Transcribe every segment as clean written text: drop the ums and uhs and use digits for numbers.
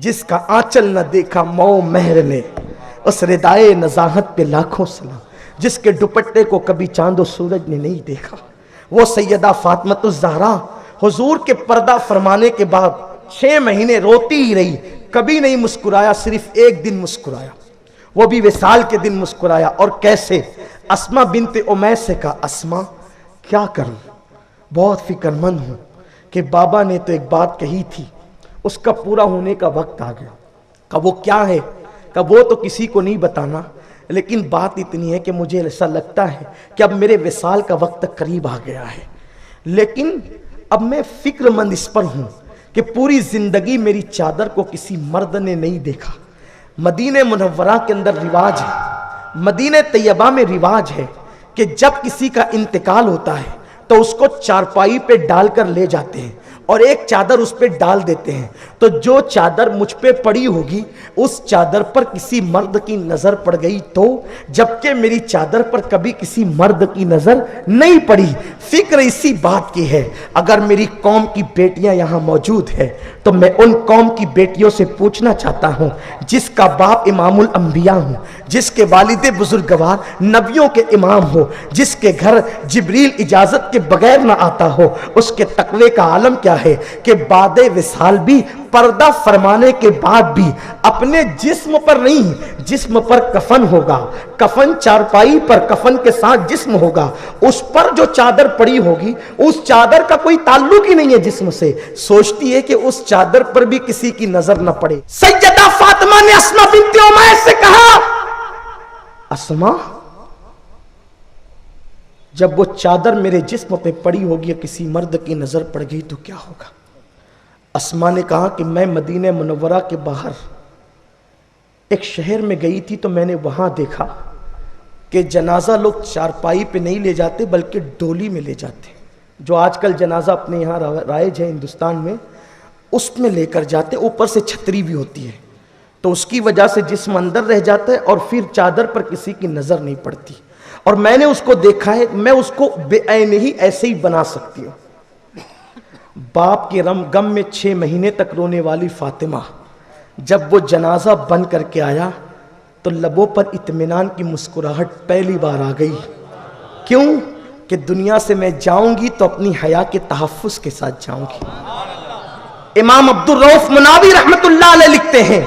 جس کا آنچل نہ دیکھا مئو مہر نے، اس ردائے نزاہت پہ لاکھوں سلام، جس کے دوپٹے کو کبھی چاند و سورج نے نہیں دیکھا، وہ سیدہ فاطمۃ الزہرا حضور کے پردہ فرمانے کے بعد 6 مہینے روتی ہی رہی، کبھی نہیں مسکرایا، صرف ایک دن مسکرایا، وہ بھی وصال کے دن مسکرایا۔ اور کیسے؟ اسما بنت امیس سے کہا اسما کیا کروں، بہت فکر مند ہوں کہ بابا نے تو ایک بات کہی تھی، اس کا پورا ہونے کا وقت آ گیا۔ کہا وہ کیا ہے؟ کہا وہ تو کسی کو نہیں بتانا، لیکن بات اتنی ہے کہ مجھے ایسا لگتا ہے کہ اب میرے وصال کا وقت قریب آ گیا ہے، لیکن اب میں فکر مند اس پر ہوں کہ پوری زندگی میری چادر کو کسی مرد نے نہیں دیکھا۔ مدینہ منورہ کے اندر رواج ہے، مدینہ طیبہ میں رواج ہے کہ جب کسی کا انتقال ہوتا ہے تو اس کو چارپائی پہ ڈال کر لے جاتے ہیں اور ایک چادر اس پہ ڈال دیتے ہیں، تو جو چادر مجھ پہ پڑی ہوگی اس چادر پر کسی مرد کی نظر پڑ گئی تو، جبکہ میری چادر پر کبھی کسی مرد کی نظر نہیں پڑی۔ فکر اسی بات کی ہے، اگر میری قوم کی بیٹیاں یہاں موجود ہیں تو میں ان قوم کی بیٹیوں سے پوچھنا چاہتا ہوں، جس کا باپ امام الانبیاء ہوں، جس کے والد بزرگوار نبیوں کے امام ہو، جس کے گھر جبریل اجازت کے بغیر نہ آتا ہو، اس کے تقوی کا عالم کیا ہے کہ بعد وصال بھی، پردہ فرمانے کے بعد بھی اپنے جسم پر نہیں، جسم پر کفن ہوگا، کفن چارپائی پر کفن کے ساتھ جسم ہوگا، اس پر جو چادر پڑی ہوگی اس چادر کا کوئی تعلق ہی نہیں ہے جسم سے، سوچتی ہے کہ اس چادر پر بھی کسی کی نظر نہ پڑے۔ سیدہ فاطمہ نے اسما بنت امیس سے کہا اسما جب وہ چادر میرے جسم پہ پڑی ہوگی یا کسی مرد کی نظر پڑ گئی تو کیا ہوگا؟ اسما نے کہا کہ میں مدینہ منورہ کے باہر ایک شہر میں گئی تھی تو میں نے وہاں دیکھا کہ جنازہ لوگ چارپائی پہ نہیں لے جاتے بلکہ ڈولی میں لے جاتے، جو آج کل جنازہ اپنے یہاں رائج ہے ہندوستان میں، اس میں لے کر جاتے، اوپر سے چھتری بھی ہوتی ہے، تو اس کی وجہ سے جسم اندر رہ جاتا ہے اور پھر چادر پر کسی کی نظر نہیں پڑتی۔ اور میں نے اس کو دیکھا ہے، میں اس کو بے عین ہی ایسے ہی بنا سکتی ہوں۔ باپ کے غم میں 6 مہینے تک رونے والی فاطمہ جب وہ جنازہ بن کر کے آیا تو لبوں پر اطمینان کی مسکراہٹ پہلی بار آ گئی۔ کیوں؟ کہ دنیا سے میں جاؤں گی تو اپنی حیا کے تحفظ کے ساتھ جاؤں گی۔ امام عبدالرؤف مناوی رحمت اللہ علیہ لکھتے ہیں،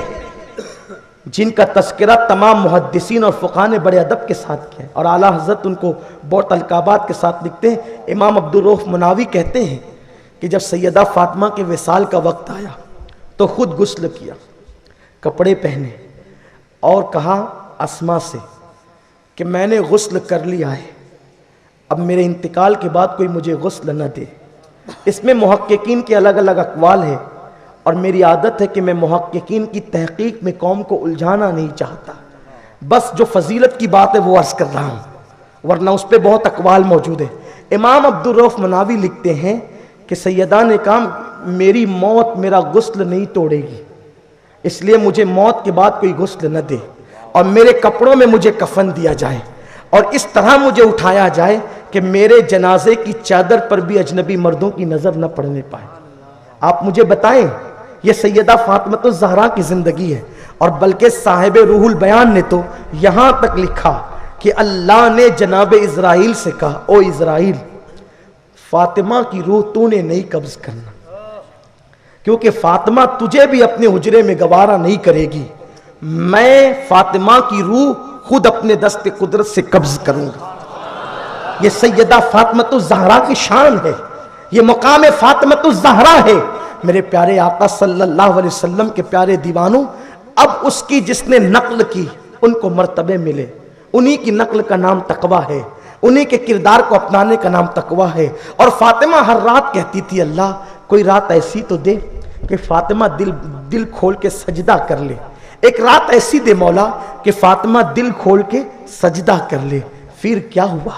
جن کا تذکرہ تمام محدثین اور فقہاء نے بڑے ادب کے ساتھ کیا ہے، اور اعلیٰ حضرت ان کو بہت القابات کے ساتھ لکھتے ہیں۔ امام عبدالرؤف مناوی کہتے ہیں کہ جب سیدہ فاطمہ کے وصال کا وقت آیا تو خود غسل کیا، کپڑے پہنے اور کہا اسما سے کہ میں نے غسل کر لیا ہے، اب میرے انتقال کے بعد کوئی مجھے غسل نہ دے۔ اس میں محققین کے الگ الگ اقوال ہیں، اور میری عادت ہے کہ میں محققین کی تحقیق میں قوم کو الجھانا نہیں چاہتا، بس جو فضیلت کی بات ہے وہ عرض کر رہا ہوں، ورنہ اس پہ بہت اقوال موجود ہیں۔ امام عبدالرؤف مناوی لکھتے ہیں کہ سیدہ نے کہا میری موت میرا غسل نہیں توڑے گی، اس لیے مجھے موت کے بعد کوئی غسل نہ دے، اور میرے کپڑوں میں مجھے کفن دیا جائے، اور اس طرح مجھے اٹھایا جائے کہ میرے جنازے کی چادر پر بھی اجنبی مردوں کی نظر نہ پڑنے پائے۔ آپ مجھے بتائیں، یہ سیدہ فاطمۃ الزہرا کی زندگی ہے، اور بلکہ صاحب روح البیان نے تو یہاں تک لکھا کہ اللہ نے جناب اسرائیل سے کہا، او اسرائیل، فاطمہ کی روح تو نے نہیں قبض کرنا، کیونکہ فاطمہ تجھے بھی اپنے حجرے میں گوارا نہیں کرے گی، میں فاطمہ کی روح خود اپنے دست قدرت سے قبض کروں گا۔ یہ سیدہ فاطمۃ الزہرا کی شان ہے، یہ مقام فاطمۃ الزہرا ہے۔ میرے پیارے آقا صلی اللہ علیہ وسلم کے پیارے دیوانوں، اب اس کی جس نے نقل کی ان کو مرتبے ملے، انہی کی نقل کا نام تقویٰ ہے، انہی کے کردار کو اپنانے کا نام تقویٰ ہے۔ اور فاطمہ ہر رات کہتی تھی اللہ کوئی رات ایسی تو دے کہ فاطمہ دل کھول کے سجدہ کر لے، ایک رات ایسی دے مولا کہ فاطمہ دل کھول کے سجدہ کر لے۔ پھر کیا ہوا؟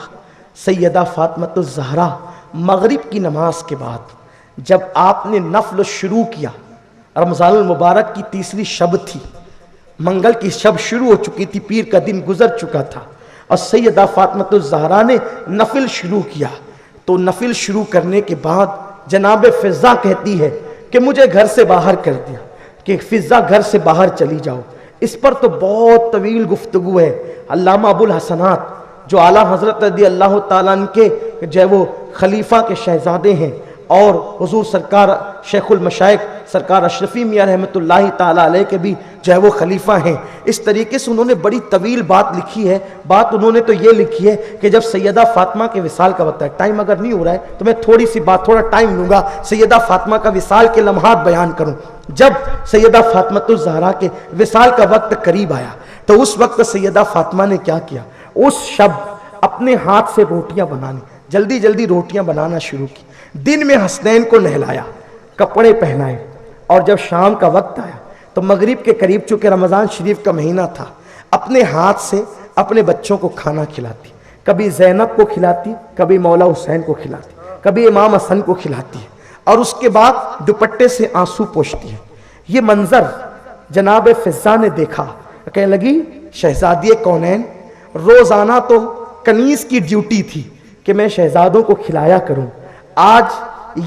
سیدہ فاطمۃ الزہرا مغرب کی نماز کے بعد جب آپ نے نفل شروع کیا، رمضان المبارک کی تیسری شب تھی، منگل کی شب شروع ہو چکی تھی، پیر کا دن گزر چکا تھا، اور سیدہ فاطمۃ الزہرا نے نفل شروع کیا، تو نفل شروع کرنے کے بعد جناب فضہ کہتی ہے کہ مجھے گھر سے باہر کر دیا، کہ فضا گھر سے باہر چلی جاؤ. اس پر تو بہت طویل گفتگو ہے. علامہ ابو الحسنات جو اعلیٰ حضرت رضی اللہ تعالیٰ عنہ کے جو ہے وہ خلیفہ کے شہزادے ہیں اور حضور سرکار شیخ المشائخ سرکار اشرفی میاں رحمۃ اللہ تعالیٰ علیہ کے بھی جو ہے وہ خلیفہ ہیں. اس طریقے سے انہوں نے بڑی طویل بات لکھی ہے. بات انہوں نے تو یہ لکھی ہے کہ جب سیدہ فاطمہ کے وصال کا وقت ہے، ٹائم اگر نہیں ہو رہا ہے تو میں تھوڑی سی بات، تھوڑا ٹائم لوں گا، سیدہ فاطمہ کا وصال کے لمحات بیان کروں. جب سیدہ فاطمہ الزہرا کے وصال کا وقت قریب آیا تو اس وقت سیدہ فاطمہ نے کیا کیا؟ اس شب اپنے ہاتھ سے روٹیاں بنانی، جلدی جلدی روٹیاں بنانا شروع کی. دن میں حسنین کو نہلایا، کپڑے پہنائے، اور جب شام کا وقت آیا تو مغرب کے قریب، چونکہ رمضان شریف کا مہینہ تھا، اپنے ہاتھ سے اپنے بچوں کو کھانا کھلاتی. کبھی زینب کو کھلاتی، کبھی مولا حسین کو کھلاتی، کبھی امام حسن کو کھلاتی ہے، اور اس کے بعد دوپٹے سے آنسو پوچھتی ہے. یہ منظر جناب فضا نے دیکھا، کہنے لگی شہزادی کونین، روزانہ تو کنیز کی ڈیوٹی تھی کہ میں شہزادوں کو کھلایا کروں، آج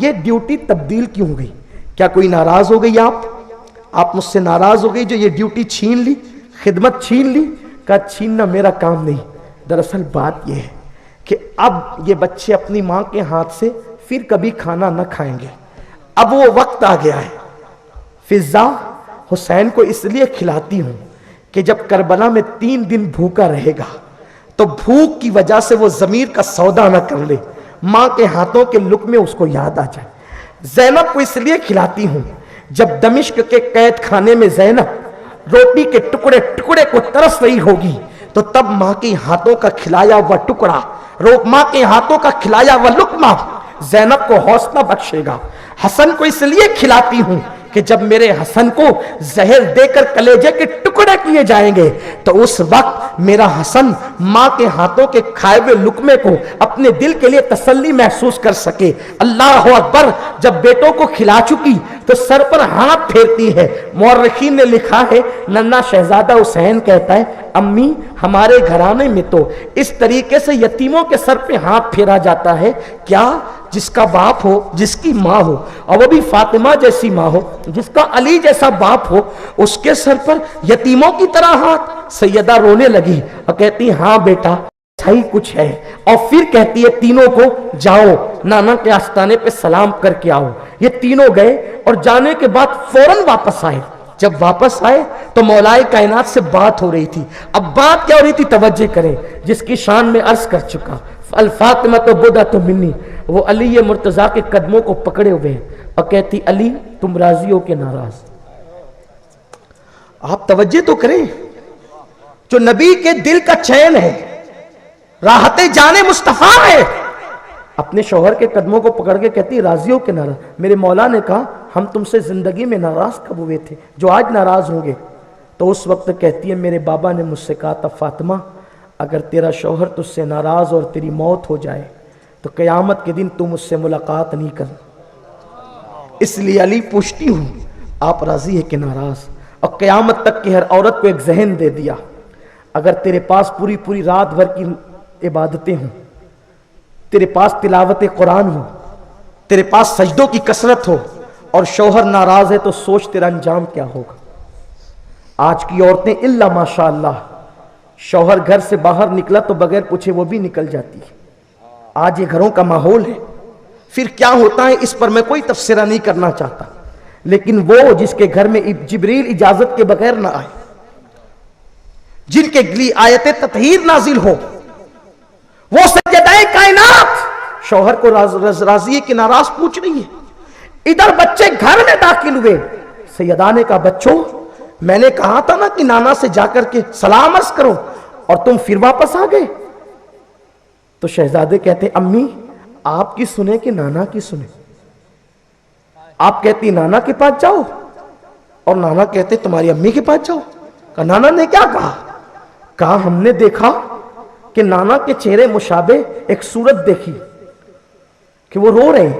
یہ ڈیوٹی تبدیل کیوں ہو گئی؟ کیا کوئی ناراض ہو گئی؟ آپ مجھ سے ناراض ہو گئی جو یہ ڈیوٹی چھین لی، خدمت چھین لی؟ کہا چھیننا میرا کام نہیں، دراصل بات یہ ہے کہ اب یہ بچے اپنی ماں کے ہاتھ سے پھر کبھی کھانا نہ کھائیں گے. اب وہ وقت آ گیا ہے. فضا حسین کو اس لیے کھلاتی ہوں کہ جب کربلا میں 3 دن بھوکا رہے گا تو بھوک کی وجہ سے وہ ضمیر کا سودا نہ کر لے، ماں کے ہاتھوں کے لقمے اس کو یاد آ جائے. زینب کو اس لیے کھلاتی ہوں جب دمشق کے قید خانے میں زینب روٹی کے ٹکڑے ٹکڑے کو ترس رہی ہوگی تو تب ماں کے ہاتھوں کا کھلایا ہوا ٹکڑا، ماں کے ہاتھوں کا کھلایا ہوا لقمہ زینب کو حوصلہ بخشے گا. حسن کو اس لیے کھلاتی ہوں کہ جب میرے حسن کو زہر دے کر کلیجے کے ٹکڑے کیے جائیں گے تو اس وقت میرا حسن ماں کے ہاتھوں کے کھائے ہوئے لقمے کو اپنے دل کے لیے تسلی محسوس کر سکے. اللہ اکبر. جب بیٹوں کو کھلا چکی تو سر پر ہاتھ پھیرتی ہے. مورخین نے لکھا ہے ننھا شہزادہ حسین کہتا ہے امی ہمارے گھرانے میں تو اس طریقے سے یتیموں کے سر پہ ہاتھ پھیرا جاتا ہے کیا جس کا باپ ہو، جس کی ماں ہو، اور وہ بھی فاطمہ جیسی ماں ہو، جس کا علی جیسا باپ ہو، اس کے سر پر یتیموں کی طرح ہاتھ. سیدہ رونے لگی اور کہتی ہاں بیٹا صحیح کچھ ہے، اور پھر کہتی ہے تینوں کو جاؤ نانا کے آستانے پہ سلام کر کے آؤ. یہ تینوں گئے اور جانے کے بعد فوراً واپس آئے. جب واپس آئے تو مولائے کائنات سے بات ہو رہی تھی. اب بات کیا ہو رہی تھی توجہ کریں، جس کی شان میں عرض کر چکا. الفاطمہ تو بدا تو منی، وہ علی مرتضیٰ کے قدموں کو پکڑے ہوئے ہیں اور کہتی علی تم راضی ہو کہ ناراض؟ آپ توجہ تو کریں، جو نبی کے دل کا چین ہے، راحت جان مصطفیٰ ہے، اپنے شوہر کے قدموں کو پکڑ کے کہتی راضی ہو کہ ناراض؟ میرے مولا نے کہا ہم تم سے زندگی میں ناراض کب ہوئے تھے جو آج ناراض ہوں گے؟ تو اس وقت کہتی ہے میرے بابا نے مجھ سے کہا تھا فاطمہ اگر تیرا شوہر تجھ سے ناراض اور تیری موت ہو جائے تو قیامت کے دن تم اس سے ملاقات نہیں کر. اس لیے علی پوچھتی ہوں آپ راضی ہے کہ ناراض؟ اور قیامت تک کی ہر عورت کو ایک ذہن دے دیا، اگر تیرے پاس پوری رات بھر کی عبادتیں ہوں، تیرے پاس تلاوت قرآن ہو، تیرے پاس سجدوں کی کثرت ہو، اور شوہر ناراض ہے تو سوچ تیرا انجام کیا ہوگا. آج کی عورتیں الا ماشاء اللہ، شوہر گھر سے باہر نکلا تو بغیر پوچھے وہ بھی نکل جاتی ہے. آج یہ گھروں کا ماحول ہے. پھر کیا ہوتا ہے اس پر میں کوئی تبصرہ نہیں کرنا چاہتا، لیکن وہ جس کے گھر میں جبریل اجازت کے بغیر نہ آئے، جن کے لیے آیت تطہیر نازل ہو، وہ سجدہ کائنات شوہر کو راضی ہے کہ ناراض پوچھ رہی ہے. ادھر بچے گھر میں داخل ہوئے، سیدہ نے کہا بچوں میں نے کہا تھا نا کہ نانا سے جا کر کے سلام عرض کرو اور تم پھر واپس آ گئے. تو شہزادے کہتے امی آپ کی سنیں کہ نانا کی سنیں؟ آپ کہتی نانا کے پاس جاؤ، اور نانا کہتے تمہاری امی کے پاس جاؤ. کہا نانا نے کیا کہا؟ کہا ہم نے دیکھا کہ نانا کے چہرے مشابہ ایک صورت دیکھی کہ وہ رو رہے ہیں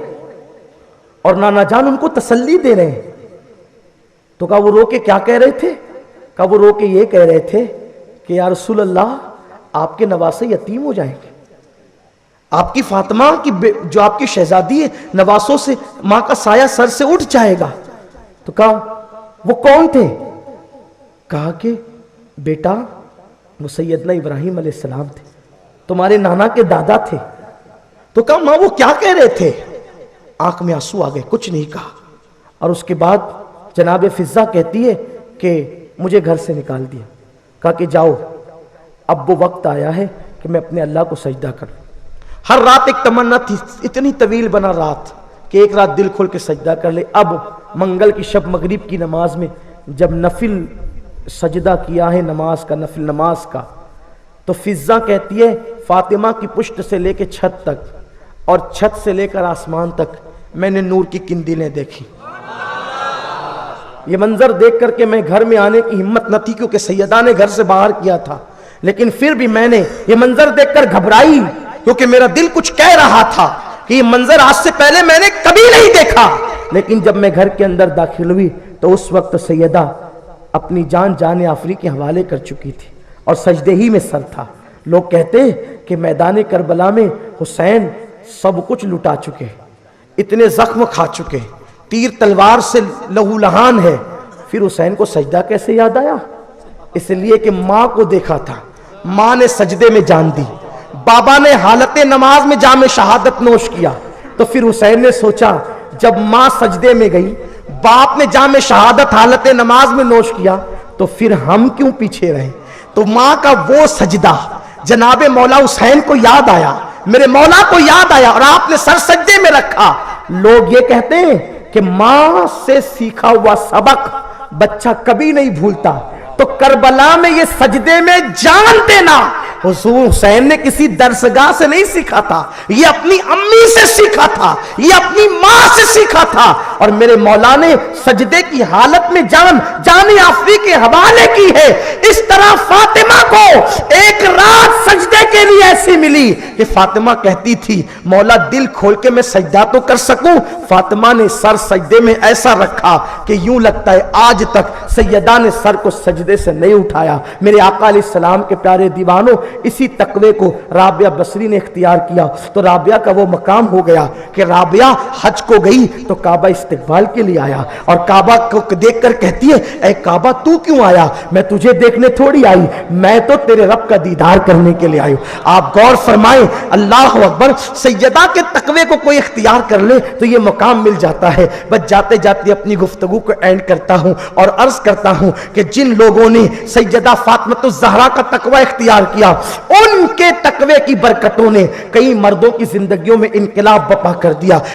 اور نانا جان ان کو تسلی دے رہے ہیں. تو کہا وہ رو کے کیا کہہ رہے تھے؟ کہا وہ رو کے یہ کہہ رہے تھے کہ یا رسول اللہ آپ کے نواسے یتیم ہو جائیں گے، آپ کی فاطمہ کی جو آپ کی شہزادی ہے نواسوں سے ماں کا سایہ سر سے اٹھ جائے گا. تو کہا وہ کون تھے؟ کہا کہ بیٹا وہ سیدنا ابراہیم علیہ السلام تھے، تمہارے نانا کے دادا تھے۔ تو کہا ماں وہ کیا کہہ رہے تھے؟ آنکھ میں آنسو آ گئے، کچھ نہیں کہا۔ اور اس کے بعد جناب فضہ کہتی ہے کہ مجھے گھر سے نکال دیا، کہا کہ جاؤ اب وہ وقت آیا ہے کہ میں اپنے اللہ کو سجدہ کروں۔ ہر رات ایک تمنا تھی، اتنی طویل بنا رات کہ ایک رات دل کھول کے سجدہ کر لے۔ اب منگل کی شب مغرب کی نماز میں جب نفل سجدہ کیا ہے، نماز کا، نفل نماز کا، تو فضہ کہتی ہے فاطمہ کی پشت سے لے کے چھت تک اور چھت سے لے کر آسمان تک میں نے نور کی قندیلیں دیکھی۔ یہ منظر دیکھ کر کے میں گھر میں آنے کی ہمت نہ تھی کیونکہ سیدہ نے گھر سے باہر کیا تھا، لیکن پھر بھی میں نے یہ منظر دیکھ کر گھبرائی کیونکہ میرا دل کچھ کہہ رہا تھا کہ یہ منظر آج سے پہلے میں نے کبھی نہیں دیکھا۔ لیکن جب میں گھر کے اندر داخل ہوئی تو اس وقت سیدہ اپنی جان آفری کے حوالے کر چکی تھی اور سجدے ہی میں سر تھا۔ لوگ کہتے ہیں کہ میدان کربلا میں حسین سب کچھ لٹا چکے، اتنے زخم کھا چکے، تیر تلوار سے لہو لہان ہے، پھر حسین کو سجدہ کیسے یاد آیا؟ اس لیے کہ ماں کو دیکھا تھا، ماں نے سجدے میں جان دی، بابا نے حالت نماز میں جام شہادت نوش کیا، تو پھر حسین نے سوچا جب ماں سجدے میں گئی، باپ نے جام شہادت حالت نماز میں نوش کیا، تو پھر ہم کیوں پیچھے رہیں؟ تو ماں کا وہ سجدہ جناب مولا حسین کو یاد آیا، میرے مولا کو یاد آیا، اور آپ نے سر سجدے میں رکھا۔ لوگ یہ کہتے ہیں کہ ماں سے سیکھا ہوا سبق بچہ کبھی نہیں بھولتا، تو کربلا میں یہ سجدے میں جان دینا حضور حسین نے کسی درسگاہ سے نہیں سیکھا تھا، یہ اپنی امی سے سیکھا تھا، یہ اپنی ماں سے سیکھا تھا، اور میرے مولا نے سجدے کی حالت میں جان آفری کے حوالے کی ہے۔ اس طرح فاطمہ کو ایک رات سجدے کے لیے ایسی ملی کہ فاطمہ کہتی تھی مولا دل کھول کے میں سجدہ تو کر سکوں۔ فاطمہ نے سر سجدے میں ایسا رکھا کہ یوں لگتا ہے آج تک سیدہ نے سر کو سجدے سے نہیں اٹھایا۔ میرے آقا علیہ السلام کے پیارے دیوانوں، اسی تقوی کو رابعہ بصری نے اختیار کیا تو رابعہ کا وہ مقام ہو گیا کہ رابعہ حج کو گئی تو کعبہ استقبال کے لیے آیا، اور کعبہ کو دیکھ کر کہتی ہے اے کعبہ تو کیوں آیا؟ میں تجھے دیکھنے تھوڑی آئی، میں تو تیرے رب کا دیدار کرنے کے لیے آئی ہوں۔ آپ غور فرمائیں، اللہ اکبر، سیدہ کے تقوی کو کوئی اختیار کر لے تو یہ مقام مل جاتا ہے۔ بس جاتے جاتے اپنی گفتگو کو اینڈ کرتا ہوں اور عرض کرتا ہوں کہ جن لوگوں نے سیدہ فاطمہ الزہرا کا تقوی اختیار کیا، ان کے تقوی کی برکتوں نے کئی مردوں کی زندگیوں میں انقلاب برپا کر دیا۔